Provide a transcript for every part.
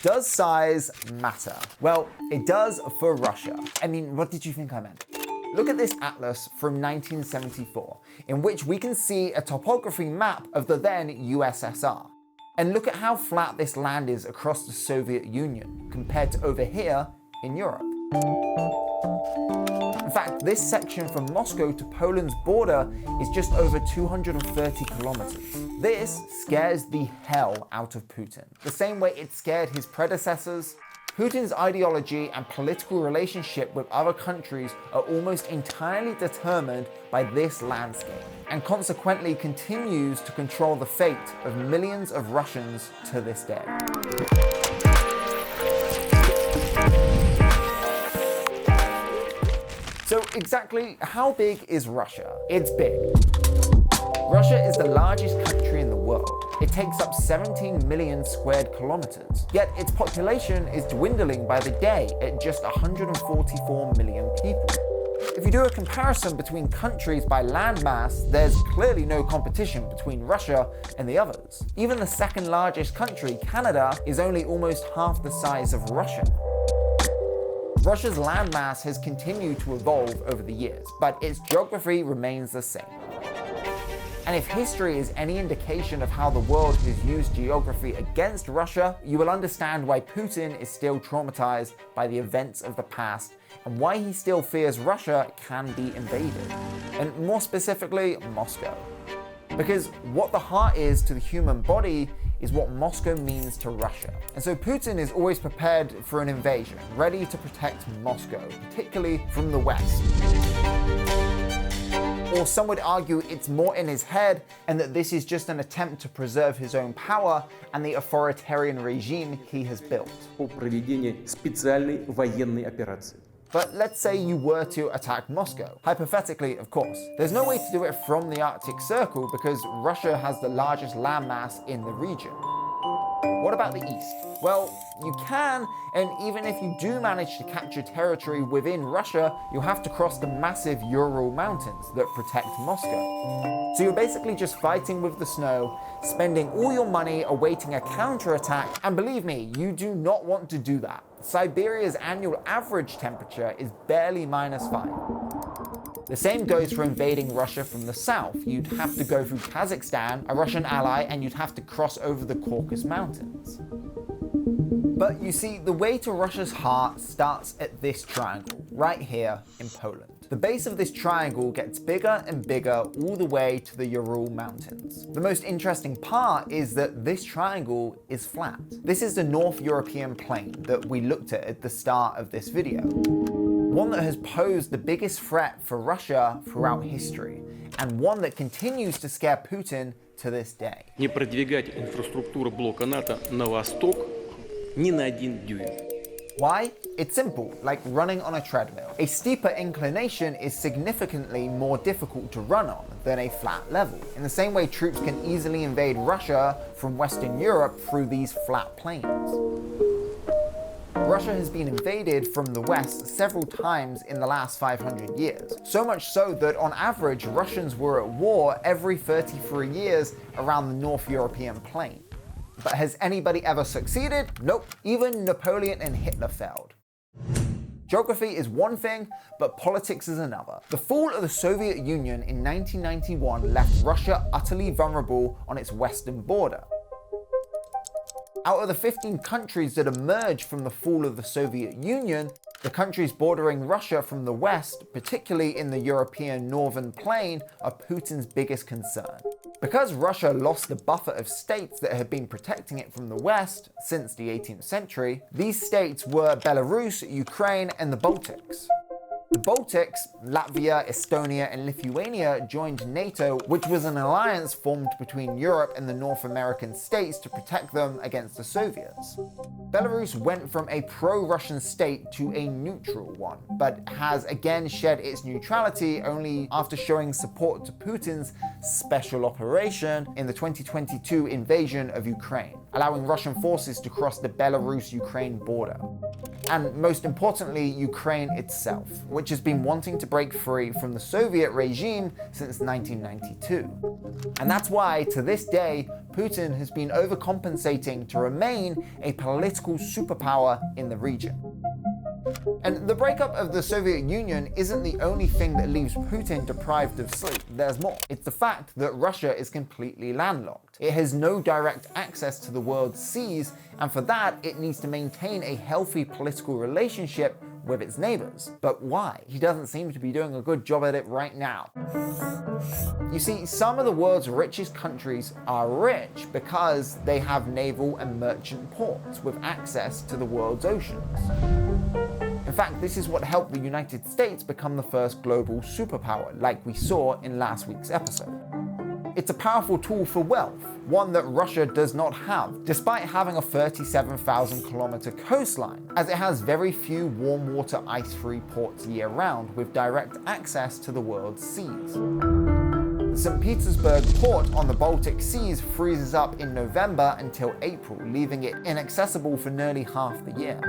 Does size matter? Well, it does for Russia. I mean, what did you think I meant? Look at this atlas from 1974, in which we can see a topography map of the then USSR. And look at how flat this land is across the Soviet Union, compared to over here in Europe. In fact, this section from Moscow to Poland's border is just over 230 kilometers. This scares the hell out of Putin, the same way it scared his predecessors. Putin's ideology and political relationship with other countries are almost entirely determined by this landscape, and consequently continues to control the fate of millions of Russians to this day. So exactly how big is Russia? It's big. Russia is the largest country in the world. It takes up 17 million squared kilometers, yet its population is dwindling by the day at just 144 million people. If you do a comparison between countries by landmass, there's clearly no competition between Russia and the others. Even the second largest country, Canada, is only almost half the size of Russia. Russia's landmass has continued to evolve over the years, but its geography remains the same. And if history is any indication of how the world has used geography against Russia, you will understand why Putin is still traumatized by the events of the past and why he still fears Russia can be invaded, and more specifically, Moscow. Because what the heart is to the human body is what Moscow means to Russia. And so Putin is always prepared for an invasion, ready to protect Moscow, particularly from the West. Or some would argue it's more in his head, and that this is just an attempt to preserve his own power and the authoritarian regime he has built. О проведении специальной военной операции. But let's say you were to attack Moscow. Hypothetically, of course. There's no way to do it from the Arctic Circle because Russia has the largest landmass in the region. What about the east? Well, you can, and even if you do manage to capture territory within Russia, you'll have to cross the massive Ural Mountains that protect Moscow. So you're basically just fighting with the snow, spending all your money awaiting a counterattack, and believe me, you do not want to do that. Siberia's annual average temperature is barely -5. The same goes for invading Russia from the south. You'd have to go through Kazakhstan, a Russian ally, and you'd have to cross over the Caucasus Mountains. But you see, the way to Russia's heart starts at this triangle, right here in Poland. The base of this triangle gets bigger and bigger all the way to the Ural Mountains. The most interesting part is that this triangle is flat. This is the North European plain that we looked at the start of this video. One that has posed the biggest threat for Russia throughout history, and one that continues to scare Putin to this day. Не продвигать инфраструктуру блока НАТО на восток ни на один дюйм. Why? It's simple, like running on a treadmill. A steeper inclination is significantly more difficult to run on than a flat level, in the same way troops can easily invade Russia from Western Europe through these flat plains. Russia has been invaded from the west several times in the last 500 years. So much so that on average, Russians were at war every 33 years around the North European plain. But has anybody ever succeeded? Nope. Even Napoleon and Hitler failed. Geography is one thing, but politics is another. The fall of the Soviet Union in 1991 left Russia utterly vulnerable on its western border. Out of the 15 countries that emerged from the fall of the Soviet Union, the countries bordering Russia from the west, particularly in the European northern plain, are Putin's biggest concern. Because Russia lost the buffer of states that had been protecting it from the west since the 18th century, these states were Belarus, Ukraine, and the Baltics. The Baltics, Latvia, Estonia, and Lithuania joined NATO, which was an alliance formed between Europe and the North American states to protect them against the Soviets. Belarus went from a pro-Russian state to a neutral one, but has again shed its neutrality only after showing support to Putin's special operation in the 2022 invasion of Ukraine, allowing Russian forces to cross the Belarus-Ukraine border. and most importantly, Ukraine itself, which has been wanting to break free from the Soviet regime since 1992. And that's why, to this day, Putin has been overcompensating to remain a political superpower in the region. And the breakup of the Soviet Union isn't the only thing that leaves Putin deprived of sleep. There's more. It's the fact that Russia is completely landlocked. It has no direct access to the world's seas, and for that, it needs to maintain a healthy political relationship with its neighbors. But why? He doesn't seem to be doing a good job at it right now. You see, some of the world's richest countries are rich because they have naval and merchant ports with access to the world's oceans. In fact, this is what helped the United States become the first global superpower, like we saw in last week's episode. It's a powerful tool for wealth, one that Russia does not have, despite having a 37,000-kilometer coastline, as it has very few warm water ice-free ports year-round with direct access to the world's seas. The St. Petersburg port on the Baltic Seas freezes up in November until April, leaving it inaccessible for nearly half the year.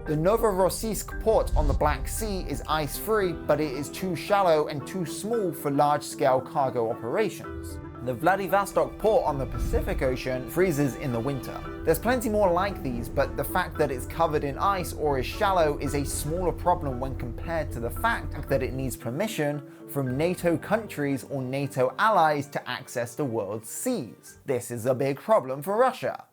The Novorossiysk port on the Black Sea is ice-free, but it is too shallow and too small for large-scale cargo operations. The Vladivostok port on the Pacific Ocean freezes in the winter. There's plenty more like these, but the fact that it's covered in ice or is shallow is a smaller problem when compared to the fact that it needs permission from NATO countries or NATO allies to access the world's seas. This is a big problem for Russia.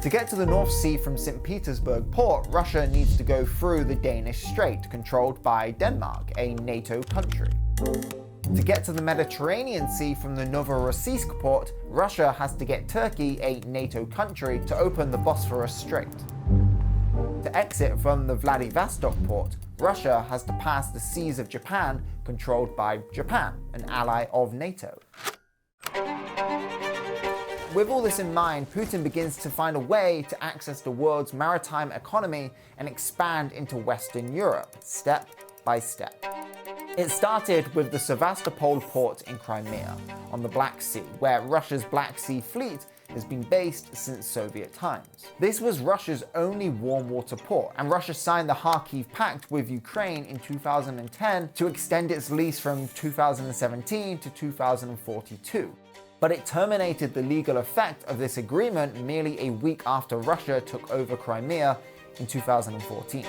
To get to the North Sea from St. Petersburg port, Russia needs to go through the Danish Strait, controlled by Denmark, a NATO country. To get to the Mediterranean Sea from the Novorossiysk port, Russia has to get Turkey, a NATO country, to open the Bosphorus Strait. To exit from the Vladivostok port, Russia has to pass the seas of Japan, controlled by Japan, an ally of NATO. With all this in mind, Putin begins to find a way to access the world's maritime economy and expand into Western Europe, step by step. It started with the Sevastopol port in Crimea, on the Black Sea, where Russia's Black Sea Fleet has been based since Soviet times. This was Russia's only warm water port, and Russia signed the Kharkiv Pact with Ukraine in 2010 to extend its lease from 2017 to 2042. But it terminated the legal effect of this agreement merely a week after Russia took over Crimea in 2014.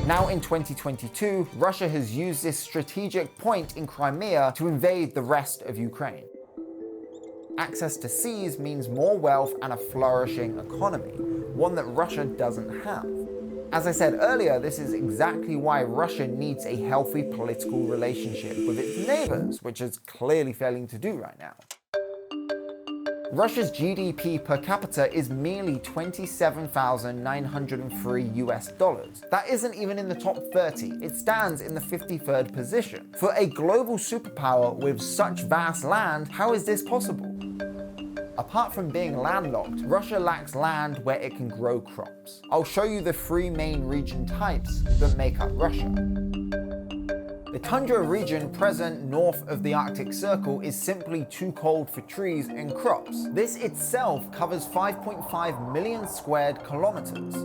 Now in 2022, Russia has used this strategic point in Crimea to invade the rest of Ukraine. Access to seas means more wealth and a flourishing economy, one that Russia doesn't have. As I said earlier, this is exactly why Russia needs a healthy political relationship with its neighbors, which it's clearly failing to do right now. Russia's GDP per capita is merely $27,903 US. That isn't even in the top 30. It stands in the 53rd position. For a global superpower with such vast land, how is this possible? Apart from being landlocked, Russia lacks land where it can grow crops. I'll show you the three main region types that make up Russia. The tundra region present north of the Arctic Circle is simply too cold for trees and crops. This itself covers 5.5 million squared kilometers.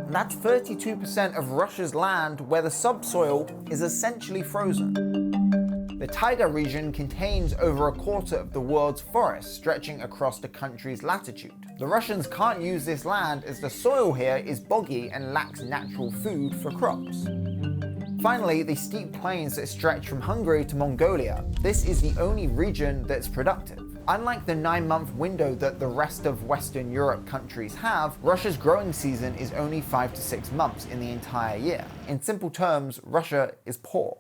That's 32% of Russia's land where the subsoil is essentially frozen. The taiga region contains over a quarter of the world's forests stretching across the country's latitude. The Russians can't use this land as the soil here is boggy and lacks natural food for crops. Finally, the steep plains that stretch from Hungary to Mongolia. This is the only region that's productive. Unlike the 9-month window that the rest of Western Europe countries have, Russia's growing season is only 5 to 6 months in the entire year. In simple terms, Russia is poor.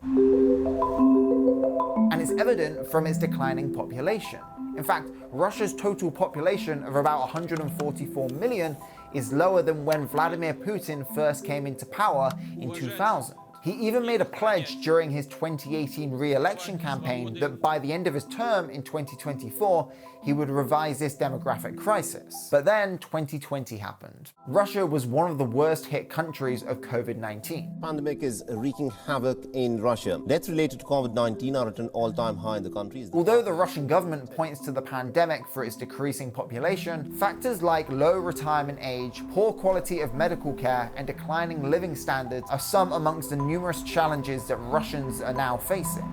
And it's evident from its declining population. In fact, Russia's total population of about 144 million is lower than when Vladimir Putin first came into power in 2000. He even made a pledge during his 2018 re-election campaign that by the end of his term in 2024, he would revise this demographic crisis. But then 2020 happened. Russia was one of the worst hit countries of COVID-19. Pandemic is wreaking havoc in Russia. Deaths related to COVID-19 are at an all-time high in the country. Although the Russian government points to the pandemic for its decreasing population, factors like low retirement age, poor quality of medical care, and declining living standards are some amongst the numerous challenges that Russians are now facing.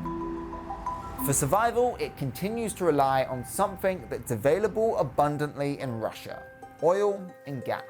For survival, it continues to rely on something that's available abundantly in Russia: oil and gas.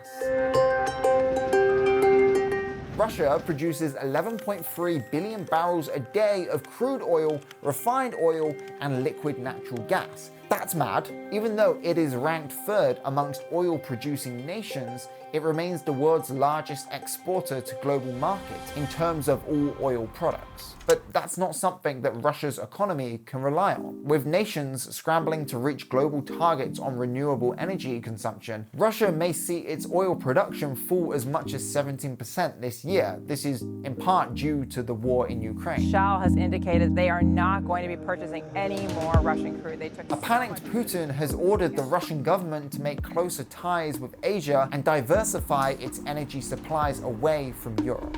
Russia produces 11.3 billion barrels a day of crude oil, refined oil, and liquid natural gas. That's mad. Even though it is ranked third amongst oil-producing nations, it remains the world's largest exporter to global markets in terms of all oil products. But that's not something that Russia's economy can rely on. With nations scrambling to reach global targets on renewable energy consumption, Russia may see its oil production fall as much as 17% this year. This is in part due to the war in Ukraine. Shell has indicated they are not going to be purchasing any more Russian crude. A panicked Putin has ordered the Russian government to make closer ties with Asia and diversify its energy supplies away from Europe.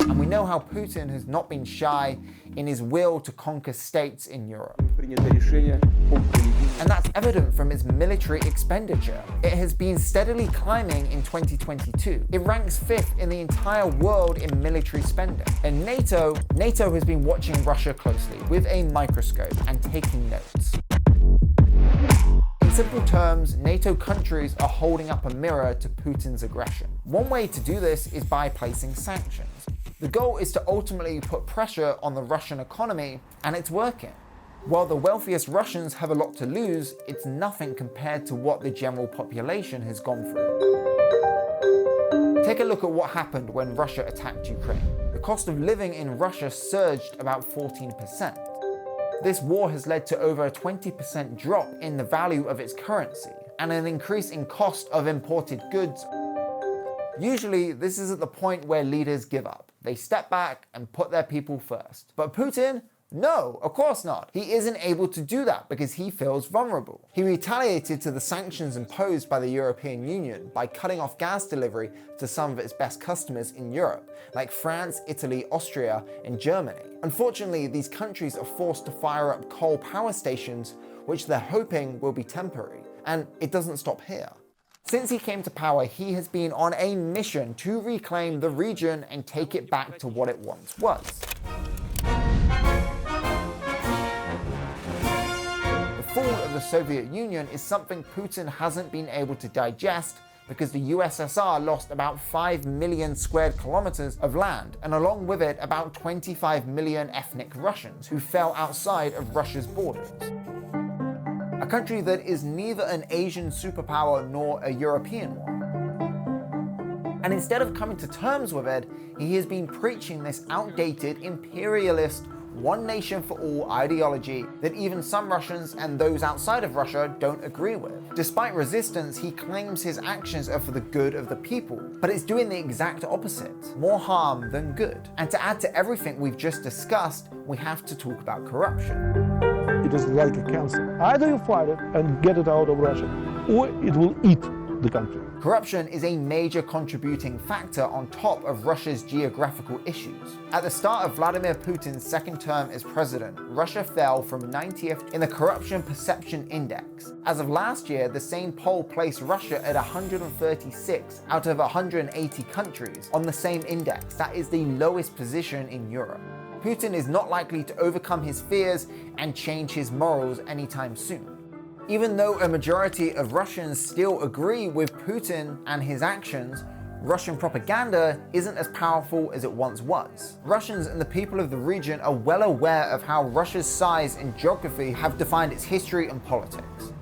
And we know how Putin has not been shy in his will to conquer states in Europe. And that's evident from its military expenditure. It has been steadily climbing in 2022. It ranks 5th in the entire world in military spending. And NATO has been watching Russia closely with a microscope and taking notes. In simple terms, NATO countries are holding up a mirror to Putin's aggression. One way to do this is by placing sanctions. The goal is to ultimately put pressure on the Russian economy, and it's working. While the wealthiest Russians have a lot to lose, it's nothing compared to what the general population has gone through. Take a look at what happened when Russia attacked Ukraine. The cost of living in Russia surged about 14%. This war has led to over a 20% drop in the value of its currency and an increase in cost of imported goods. Usually, this is at the point where leaders give up. They step back and put their people first. But Putin? No, of course not. He isn't able to do that because he feels vulnerable. He retaliated to the sanctions imposed by the European Union by cutting off gas delivery to some of its best customers in Europe, like France, Italy, Austria, and Germany. Unfortunately, these countries are forced to fire up coal power stations, which they're hoping will be temporary. And it doesn't stop here. Since he came to power, he has been on a mission to reclaim the region and take it back to what it once was. The fall of the Soviet Union is something Putin hasn't been able to digest because the USSR lost about 5 million squared kilometers of land, and along with it, about 25 million ethnic Russians who fell outside of Russia's borders. A country that is neither an Asian superpower nor a European one. And instead of coming to terms with it, he has been preaching this outdated, imperialist, one nation for all ideology that even some Russians and those outside of Russia don't agree with. Despite resistance, he claims his actions are for the good of the people, but it's doing the exact opposite, more harm than good. And to add to everything we've just discussed, we have to talk about corruption. It is like a cancer. Either you fight it and get it out of Russia, or it will eat the country. Corruption is a major contributing factor on top of Russia's geographical issues. At the start of Vladimir Putin's second term as president, Russia fell from 90th in the Corruption Perception Index. As of last year, the same poll placed Russia at 136 out of 180 countries on the same index. That is the lowest position in Europe. Putin is not likely to overcome his fears and change his morals anytime soon. Even though a majority of Russians still agree with Putin and his actions, Russian propaganda isn't as powerful as it once was. Russians and the people of the region are well aware of how Russia's size and geography have defined its history and politics.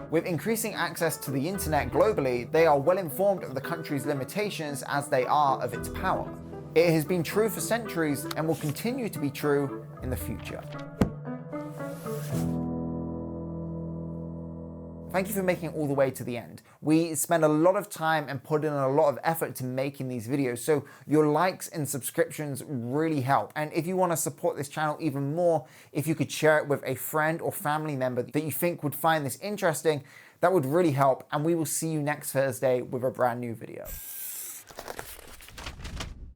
With increasing access to the internet globally, they are well informed of the country's limitations as they are of its power. It has been true for centuries and will continue to be true in the future. Thank you for making it all the way to the end. We spend a lot of time and put in a lot of effort to making these videos, so your likes and subscriptions really help. And if you want to support this channel even more, if you could share it with a friend or family member that you think would find this interesting, that would really help. And we will see you next Thursday with a brand new video.